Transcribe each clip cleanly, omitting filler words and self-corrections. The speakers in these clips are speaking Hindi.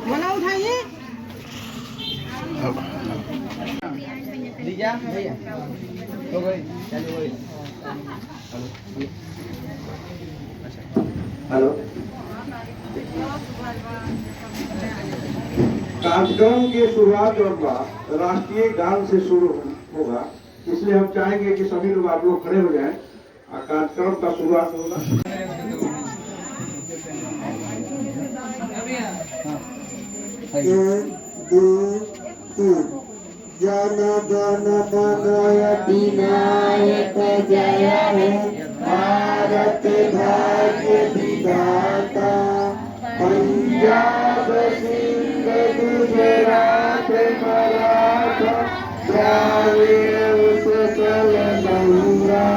वाला उठाइए भैया तो गई चलो गई। हेलो, कार्यक्रम की शुरुआत और राष्ट्रीय गान से शुरू होगा, इसलिए हम चाहेंगे कि सभी लोग आप लोग खड़े हो जाएं और कार्यक्रम का शुरुआत होगा। जन गण मन अधिनायक जय हे भारत भाग्य विधाता। पंजाब सिंध गुजरात मराठा द्राविड़ उत्कल गंगा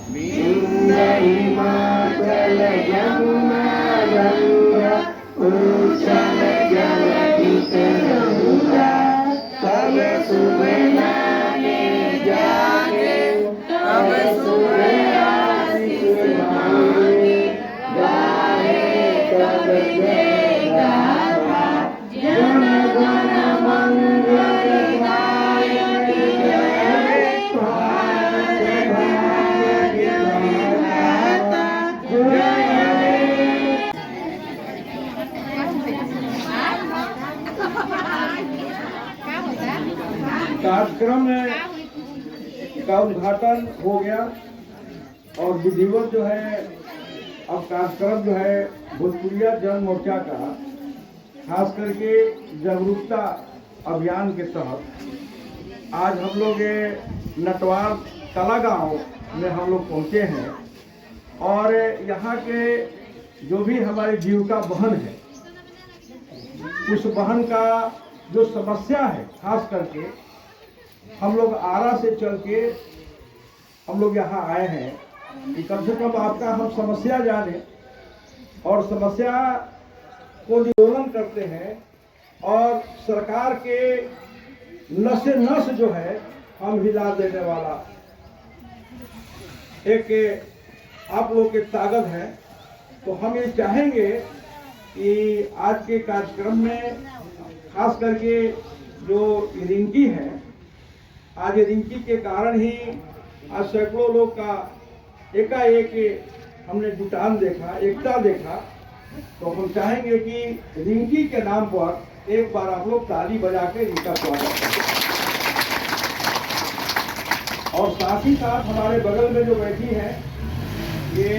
सिंध हिमाचल यमुना गंगा उच्छल जलधि तरंगा। तब सुबह जागे तब सुबह आशीष मांगे गाए तब जय गाथा। जन गण मंगलदायक जय भारत भाग्य विधाता जय हे। कार्यक्रम का उद्घाटन हो गया और विधिवत जो है अब कार्यक्रम जो है भोजपुरिया जन मोर्चा का खास करके जागरूकता अभियान के तहत आज हम लोग ये नटवार कला गांव में हम लोग पहुंचे हैं और यहाँ के जो भी हमारी जीविका बहन है उस बहन का जो समस्या है खास करके हम लोग आरा से चल के हम लोग यहाँ आए हैं कि कम से कम आपका हम समस्या जाने और समस्या को निवारण करते हैं और सरकार के नसे नस जो है हम हिला देने वाला एक आप लोग की ताकत है। तो हम ये चाहेंगे कि आज के कार्यक्रम में खास करके जो रिंकी है, आज रिंकी के कारण ही आज सैकड़ों लोग का एकाएक हमने जुटान देखा, एकता देखा। तो हम चाहेंगे कि रिंकी के नाम पर एक बार आप लोग ताली बजा के इनका स्वागत करें। और साथ ही साथ हमारे बगल में जो बैठी है ये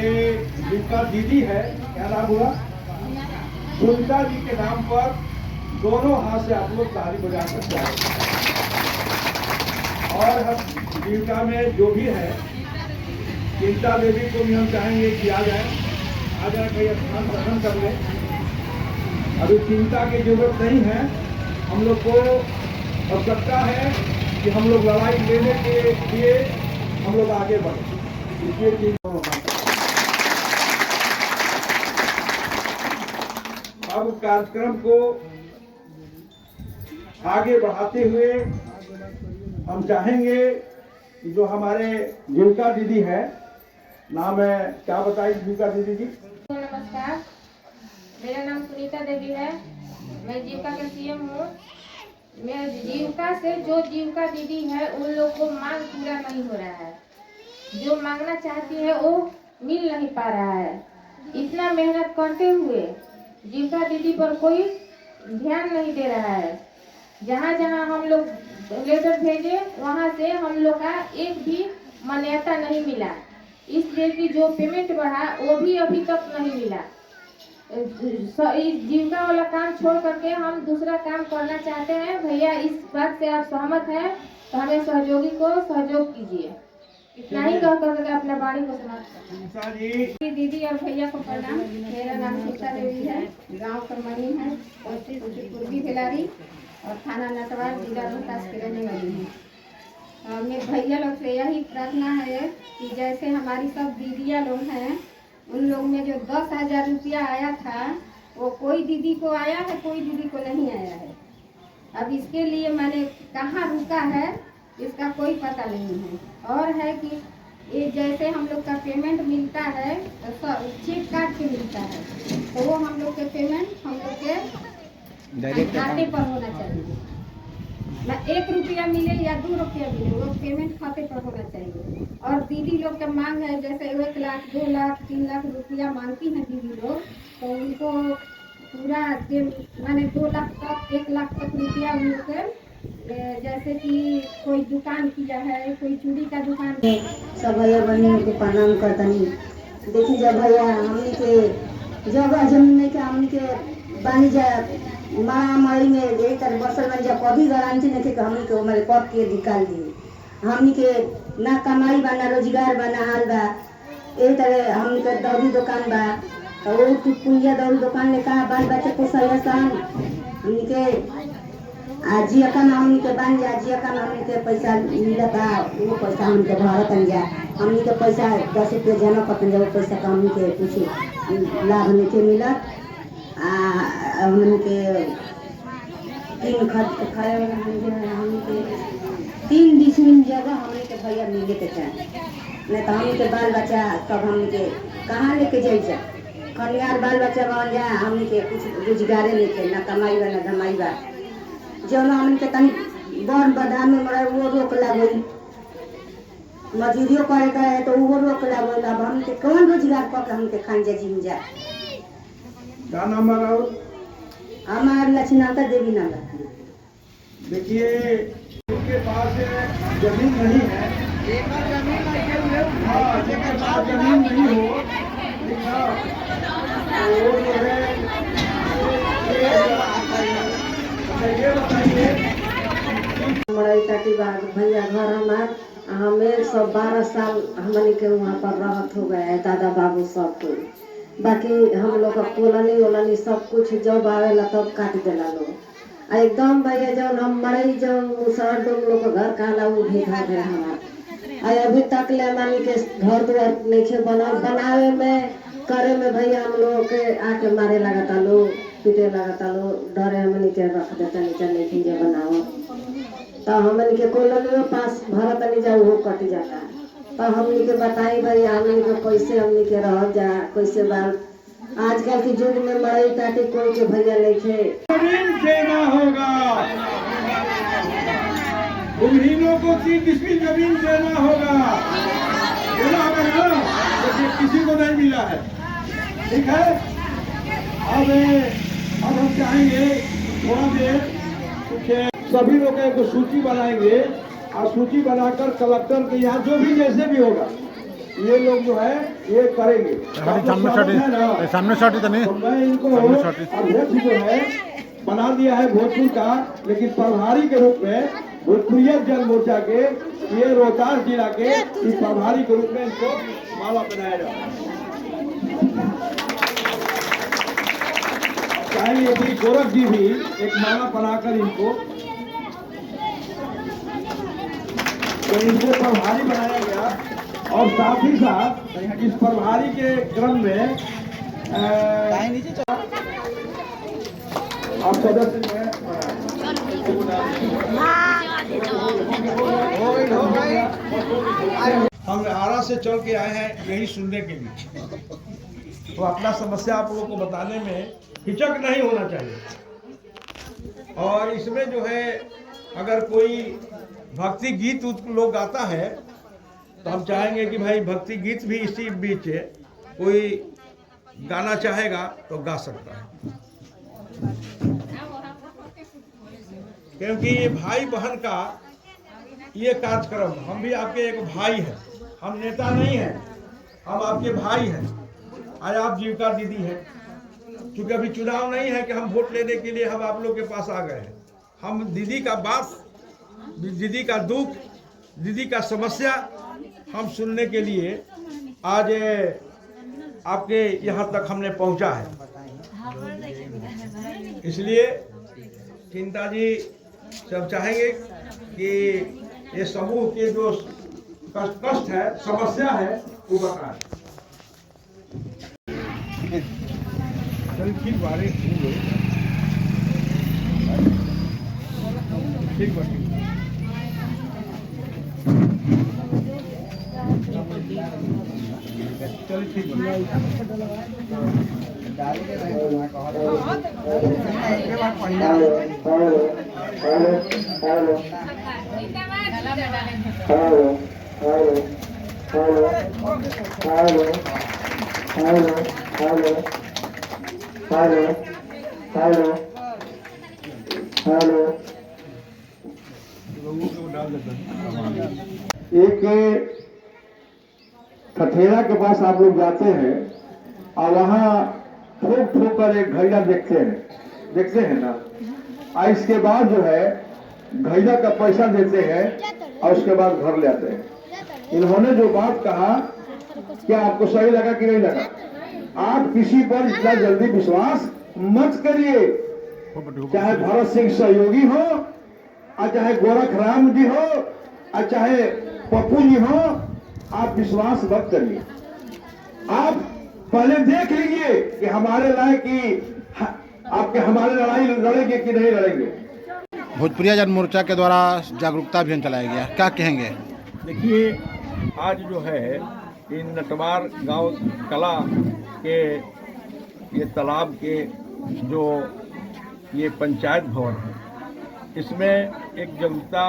जिनका दीदी है, क्या नाम हुआ, सुनीता जी के नाम पर दोनों हाथ से आप लोग ताली बजा सकते हैं। और हम जीविका में जो भी है चिंता देवी को भी हम चाहेंगे कि आ जाए कहीं स्थान ग्रहण कर ले। अभी चिंता की जरूरत नहीं है, हम लोग को आवश्यकता है कि हम लोग लड़ाई लेने के लिए हम लोग आगे बढ़े। इसलिए अब कार्यक्रम को आगे बढ़ाते हुए हम चाहेंगे कि जो हमारे जीविका दीदी है, नाम है क्या बताइए जीविका दीदी जी? नमस्कार, मेरा नाम सुनीता देवी है, मैं जीविका का सीएम हूँ। मैं जीविका से जो जीविका दीदी है उन लोग को मांग पूरा नहीं हो रहा है, जो मांगना चाहती है वो मिल नहीं पा रहा है। इतना मेहनत करते हुए जीविका दीदी पर कोई ध्यान नहीं दे रहा है। जहाँ जहाँ हम लोग लेटर भेजे वहाँ से हम लोग का एक भी मान्यता नहीं मिला। इसलिए कि जो पेमेंट बढ़ा वो भी अभी तक नहीं मिला। इस जीविका वाला काम छोड़ करके हम दूसरा काम करना चाहते हैं। भैया इस बात से आप सहमत हैं तो हमें सहयोगी को सहयोग कीजिए। इतना ही कह कर अपना वाणी को समाप्त उषा जी दीदी और भैया को प्रणाम। मेरा नाम सीता देवी है, गांव करमनी है, पूर्वी बेलारी और थाना नटवार, जिला रोहतास की रहने वाली हूँ। मेरे भैया लोग से यही प्रार्थना है कि जैसे हमारी सब दीदियाँ लोग हैं, उन लोग में जो 10,000 रुपया आया था वो कोई दीदी को आया है, कोई दीदी को नहीं आया है। अब इसके लिए मैंने कहाँ रुका है इसका कोई पता नहीं है। और है कि ये जैसे हम लोग का पेमेंट मिलता है तो चेक काट के मिलता है, तो वो हम लोग के पेमेंट हम लोग के खाते पर होना चाहिए। ना 1 रुपया मिले या 2 रुपया मिले, वो पेमेंट खाते पर होना चाहिए। और दीदी लोग का मांग है जैसे 1 लाख 2 लाख 3 लाख रुपया मांगती हैं दीदी लोग, तो उनको पूरा माने 2 लाख तक 1 लाख तक रुपया मिलकर, जैसे कि कोई दुकान किया है, कोई चूड़ी का दुकान। सब भैया बहनों को प्रणाम करतनी। देखी जब भैया हमने के जगह जमीन के हमने के बानी जा महामारी में एक तरह बसल बन जा कभी गारंटी नहीं थे कि हमने के हमारे कब के निकाल दी। हमने के ना कमाई बा ना रोजगार बा ना हाल बा। एक तरह हमने के दौरी दुकान बा, तो वो पुलिया दौरी दुकान में कहा बाल बच्चे को सहसान हमने के आजिया का नाम हमने बांध जा, आजिया का नाम हमने पैसा मिला था, वो पैसा हमने भरतन जा। हमने के पैसा 10 रुपये जमा करतन जा, वो पैसा का हमने के कुछ लाभ नहीं के मिला। हमने के 3 खड़े हमने के 3 डिसमिल जगह हमने के भैया मिले के चाहे, नहीं तो हमने के बाल बच्चा सब हमने के कहाँ लेके जाए जा। खनियार बाल बच्चा बन जा, हमने के कुछ रोजगारे लेके ना कमाई बा ना धमाई बा। जो हमने के तनी बन बदाम में मरा वो रोक लागल, मजदूरियों करे है तो वो रोक लागल। अब हम के कौन रोजगार कर के हम के खान जा जीव जा। क्या नाम है राहुल? हमार लक्ष्मीनाथा देवी नाम। देखिए उनके पास जमीन नहीं है, हाँ जिनके पास जमीन नहीं हो, ठीक है, तो वो जो है ये बताइए। मरई टाटी बाग भैया घर हमार हमें सब 12 साल हमने के वहाँ पर रहत हो गए है, दादा बाबू सब कोई। बाकी हम लोग का कोलनी वोलनी सब कुछ जब आवेला तब काट देला लोग। एकदम भैया जब हम मरई जब मुसहर तुम लोग का घर कहला वो भी खा गया हमार। अभी तक ले मानी के घर द्वार नहीं बनावे में करे में भैया हम लोग के आके मारे लगाता लोग, पीटे लगाता लोग, डरे हमने के रख देता नीचे नहीं जे बनाओ। तो हमने के कोलनी पास भरत नहीं जाओ वो कट जाता। तो हमने के बताई भाई हमने के कैसे हमने के रह जा कैसे बाल। आजकल के युग में मरई टाटी कोई के भैया नहीं थे। जमीन देना होगा, उन्हीं को 3 डिसमिल जमीन देना होगा, देना होगा ना, तो किसी को नहीं मिला है, ठीक है। अब हम चाहेंगे थोड़ा देर कुछ सभी लोग एक सूची बनाएंगे और सूची बनाकर कलेक्टर के यहाँ जो भी जैसे भी होगा ये लोग जो है ये करेंगे। सामने शॉट तो नहीं, तो मैं इनको अध्यक्ष जो है बना दिया है भोजपुर का, लेकिन प्रभारी के रूप में भोजपुरिया जन मोर्चा के ये रोहतास जिला के इस प्रभारी के रूप में इनको माला पहनाया जाए। चाहेंगे कि गोरख जी भी एक माला बनाकर इनको तो इनको प्रभारी बनाया गया। और साथ ही साथ इस प्रभारी के क्रम में आप सदस्य हैं, हम आरा से चल के आए हैं यही सुनने के लिए, तो अपना समस्या आप लोगों को बताने में हिचक नहीं होना चाहिए। और इसमें जो है अगर कोई भक्ति गीत लोग गाता है तो हम चाहेंगे कि भाई भक्ति गीत भी इसी बीच कोई गाना चाहेगा तो गा सकता है, क्योंकि ये भाई बहन का ये कार्यक्रम, हम भी आपके एक भाई हैं, हम नेता नहीं हैं, हम आपके भाई हैं। आज आप जीविका दीदी हैं, क्योंकि अभी चुनाव नहीं है कि हम वोट लेने के लिए हम आप लोग के पास आ गए हैं। हम दीदी का बात, दीदी का दुख, दीदी का समस्या हम सुनने के लिए आज आपके यहाँ तक हमने पहुँचा है। इसलिए चिंता जी सब चाहेंगे कि ये समूह के जो कष्ट है, समस्या है, वो बताएं। ठीक बारे ठीक बात चलिए ठीक एक ठठेरा के पास आप लोग जाते हैं और वहाँ ठोक ठोक कर एक घैला देखते हैं ना, और इसके बाद जो है घैला का पैसा देते हैं और उसके बाद घर ले आते हैं। इन्होंने जो बात कहा क्या आपको सही लगा कि नहीं लगा? आप किसी पर इतना जल्दी विश्वास मत करिए, चाहे भरत सिंह सहयोगी हो और चाहे गोरख राम जी हो और चाहे पप्पू जी हो, आप विश्वास मत करिए। आप पहले देख लीजिए कि हमारे आपके हमारे लड़ाई लड़ेंगे कि नहीं लड़ेंगे। भोजपुरिया जन मोर्चा के द्वारा जागरूकता अभियान चलाया गया, क्या कहेंगे? देखिए, आज जो है इन नटवार गांव कला के ये तालाब के जो ये पंचायत भवन है, इसमें एक जागरूकता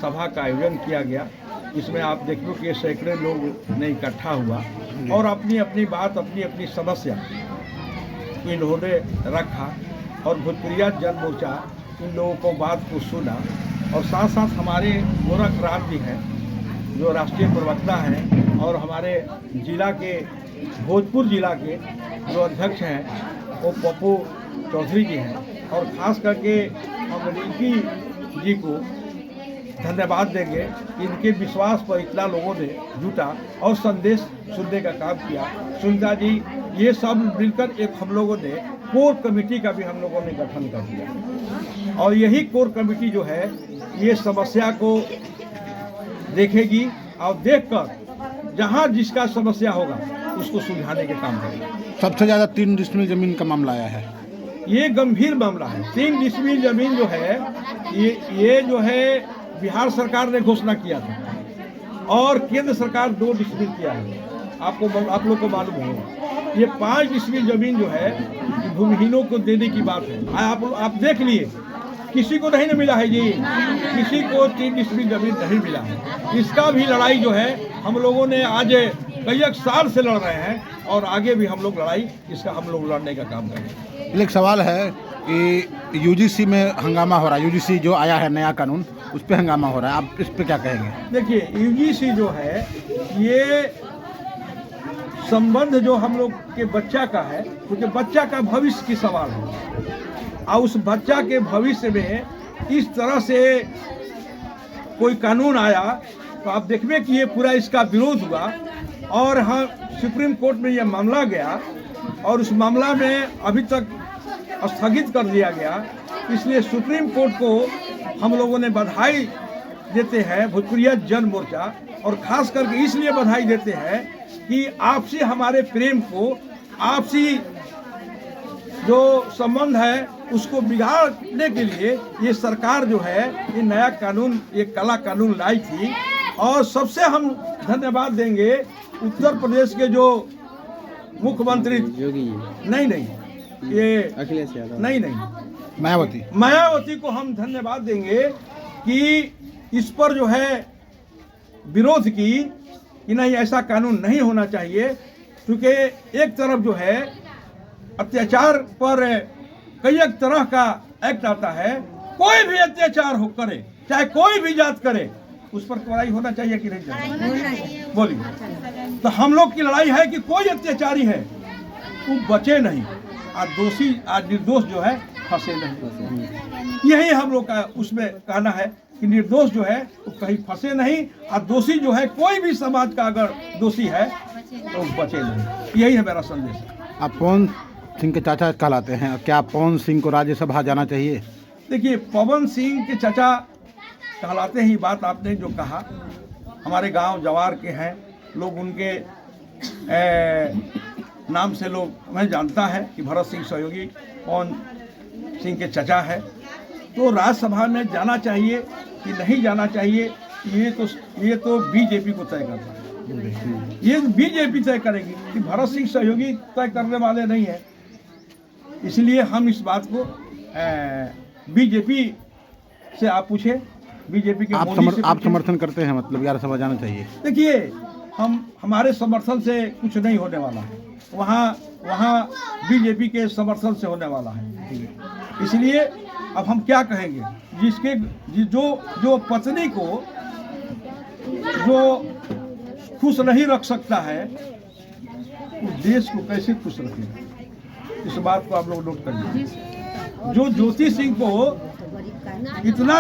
सभा का आयोजन किया गया। इसमें आप देख लो कि सैकड़े लोग ने इकट्ठा हुआ और अपनी अपनी बात, अपनी अपनी समस्या इन्होंने रखा और भोजपुरिया जन मोर्चा इन लोगों को बात को सुना। और साथ साथ हमारे गोरख राम जी हैं जो राष्ट्रीय प्रवक्ता हैं और हमारे जिला के भोजपुर जिला के जो अध्यक्ष हैं वो पप्पू चौधरी जी हैं। और ख़ास करके हम रिंकी जी को धन्यवाद देंगे, इनके विश्वास पर इतना लोगों ने जुटा और संदेश सुनने का काम किया। सुनीता जी, ये सब मिलकर एक हम लोगों ने कोर कमेटी का भी हम लोगों ने गठन कर दिया और यही कोर कमेटी जो है ये समस्या को देखेगी और देखकर जहाँ जिसका समस्या होगा उसको सुलझाने के काम करेगी। सबसे ज़्यादा 3 डिसमिल जमीन का मामला आया है। ये गंभीर मामला है। 3 डिसमिल जमीन जो है ये जो है बिहार सरकार ने घोषणा किया था और केंद्र सरकार 2 डिसमिल किया है। आप लोग को मालूम होगा ये 5 डिसमिल जमीन जो है भूमिहीनों को देने की बात है। आप देख लिए किसी को नहीं मिला है जी, किसी को 3 डिसमिल जमीन नहीं मिला है। इसका भी लड़ाई जो है हम लोगों ने आज कई एक साल से लड़ रहे हैं और आगे भी हम लोग लड़ाई इसका हम लोग लड़ने का काम करेंगे। एक सवाल है कि यूजीसी में हंगामा हो रहा है, यूजीसी जो आया है नया कानून उस पर हंगामा हो रहा है, आप इस पर क्या कहेंगे? देखिए, यूजीसी जो है ये संबंध जो हम लोग के बच्चा का है, क्योंकि बच्चा का भविष्य की सवाल है और उस बच्चा के भविष्य में इस तरह से कोई कानून आया तो आप देखिए कि ये पूरा इसका विरोध हुआ और हाँ सुप्रीम कोर्ट में ये मामला गया और उस मामला में अभी तक स्थगित कर दिया गया। इसलिए सुप्रीम कोर्ट को हम लोगों ने बधाई देते हैं भोजपुरिया जन मोर्चा, और ख़ास करके इसलिए बधाई देते हैं कि आपसी हमारे प्रेम को, आपसी जो संबंध है उसको बिगाड़ने के लिए ये सरकार जो है ये नया कानून, ये काला कानून लाई थी। और सबसे हम धन्यवाद देंगे उत्तर प्रदेश के जो मुख्यमंत्री नहीं ये अखिलेश यादव नहीं मायावती को हम धन्यवाद देंगे कि इस पर जो है विरोध की कि नहीं ऐसा कानून नहीं होना चाहिए। क्योंकि एक तरफ जो है अत्याचार पर कई एक तरह का एक्ट आता है, कोई भी अत्याचार हो करे चाहे कोई भी जात करे उस पर कार्रवाई होना चाहिए कि नहीं चाहिए? बोलिए। तो हम लोग की लड़ाई है कि कोई अत्याचारी है वो बचे नहीं और दोषी निर्दोष जो है फंसे नहीं। यही हम लोग का उसमें कहना है कि निर्दोष जो है वो कहीं फंसे नहीं, और दोषी जो है कोई भी समाज का अगर दोषी है तो बचे नहीं। यही है मेरा संदेश। आप पवन सिंह के चाचा कहलाते हैं, क्या पवन सिंह को राज्यसभा जाना चाहिए? देखिए, पवन सिंह के चाचा कहलाते ही, बात आपने जो कहा, हमारे गांव जवार के हैं लोग, उनके नाम से लोग मैं जानता है कि भरत सिंह सहयोगी पवन सिंह के चाचा है। तो राज्यसभा में जाना चाहिए कि नहीं जाना चाहिए, ये तो बीजेपी को तय करना है। ये बीजेपी तय करेगी कि भरत सिंह सहयोगी तय करने वाले नहीं है। इसलिए हम इस बात को बीजेपी से आप पूछे, बीजेपी के आप समर्थन करते हैं, मतलब राज्यसभा जाना चाहिए? देखिए, हमारे समर्थन से कुछ नहीं होने वाला है, वहाँ बीजेपी के समर्थन से होने वाला है। इसलिए अब हम क्या कहेंगे, जो पत्नी को जो खुश नहीं रख सकता है, उस देश को कैसे खुश रखेगा? इस बात को आप लोग नोट करिए। जो ज्योति सिंह को इतना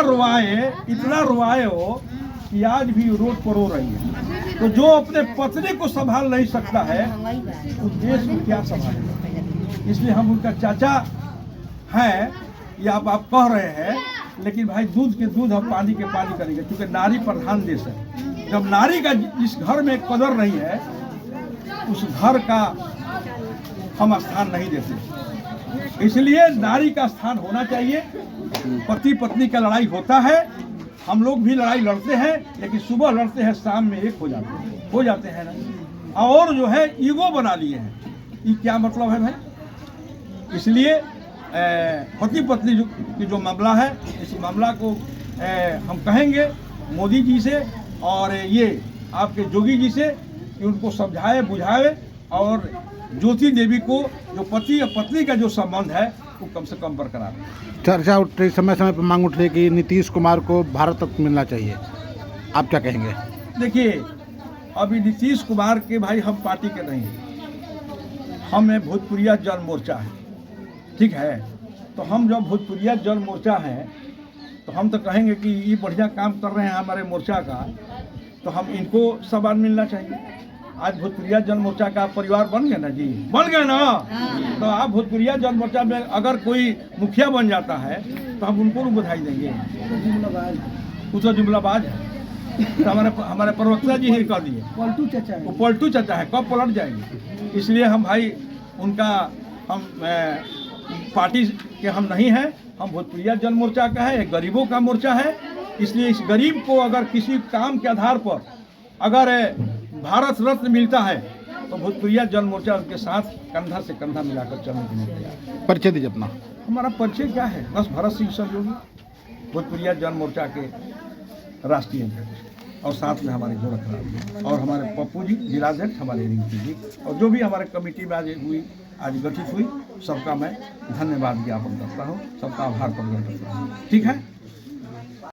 रुआए हो कि आज भी रोड पर रो रही है, तो जो अपने पत्नी को संभाल नहीं सकता है, उस देश को क्या संभालेगा? इसलिए हम उनका चाचा हैं, या आप कह रहे हैं, लेकिन भाई दूध के दूध और पानी के पानी करेंगे, क्योंकि नारी प्रधान देश है। जब नारी का जिस घर में कदर नहीं है, उस घर का हम स्थान नहीं देते। इसलिए नारी का स्थान होना चाहिए। पति पत्नी का लड़ाई होता है, हम लोग भी लड़ाई लड़ते हैं, लेकिन सुबह लड़ते हैं, शाम में एक हो जाते हैं ना। और जो है ईगो बना लिए हैं, ये क्या मतलब है भाई? इसलिए पति पत्नी की जो मामला है, इस मामला को हम कहेंगे मोदी जी से और ये आपके जोगी जी से कि उनको समझाए बुझाए, और ज्योति देवी को जो पति और पत्नी का जो संबंध है वो कम से कम बरकरार है। चर्चा उठ रही, समय समय पर मांग उठ रही कि नीतीश कुमार को भारत रत्न मिलना चाहिए, आप क्या कहेंगे? देखिए, अभी नीतीश कुमार के भाई हम पार्टी के नहीं हैं, हम भोजपुरिया जन मोर्चा है, ठीक है। तो हम जब भोजपुरिया जन मोर्चा हैं तो हम तो कहेंगे कि ये बढ़िया काम कर रहे हैं हमारे मोर्चा का, तो हम इनको सम्मान मिलना चाहिए। आज भोजपुरिया जन मोर्चा का परिवार बन गए ना जी, बन गए ना। तो आप भोजपुरिया जन मोर्चा में अगर कोई मुखिया बन जाता है तो हम उनको भी बधाई देंगे। वो तो जुमलाबाज है, तो हमारे प्रवक्ता जी ही कह दिए पलटू चाचा है, वो पलटू चाचा है, कब पलट जाएंगे। इसलिए हम भाई उनका हम पार्टी के हम नहीं हैं, हम भोजपुरिया जन मोर्चा का है, गरीबों का मोर्चा है। इसलिए इस गरीब को अगर किसी काम के आधार पर अगर भारत रत्न मिलता है तो भोजपुरिया जन मोर्चा उनके साथ कंधा से कंधा मिलाकर चलने के लिए तैयार। परिचय दीजिए अपना। हमारा परिचय क्या है? बस भरत सिंह सहयोगी, भोजपुरिया जन मोर्चा के राष्ट्रीय अध्यक्ष, और साथ में हमारे गोरखनाथ और हमारे पप्पू जी जिलाध्यक्ष, हमारे रिंकी जी, और जो भी हमारे कमेटी में आज गठित हुई, सबका मैं धन्यवाद ज्ञापन करता हूँ, सबका आभार प्रकट करता हूँ। ठीक है।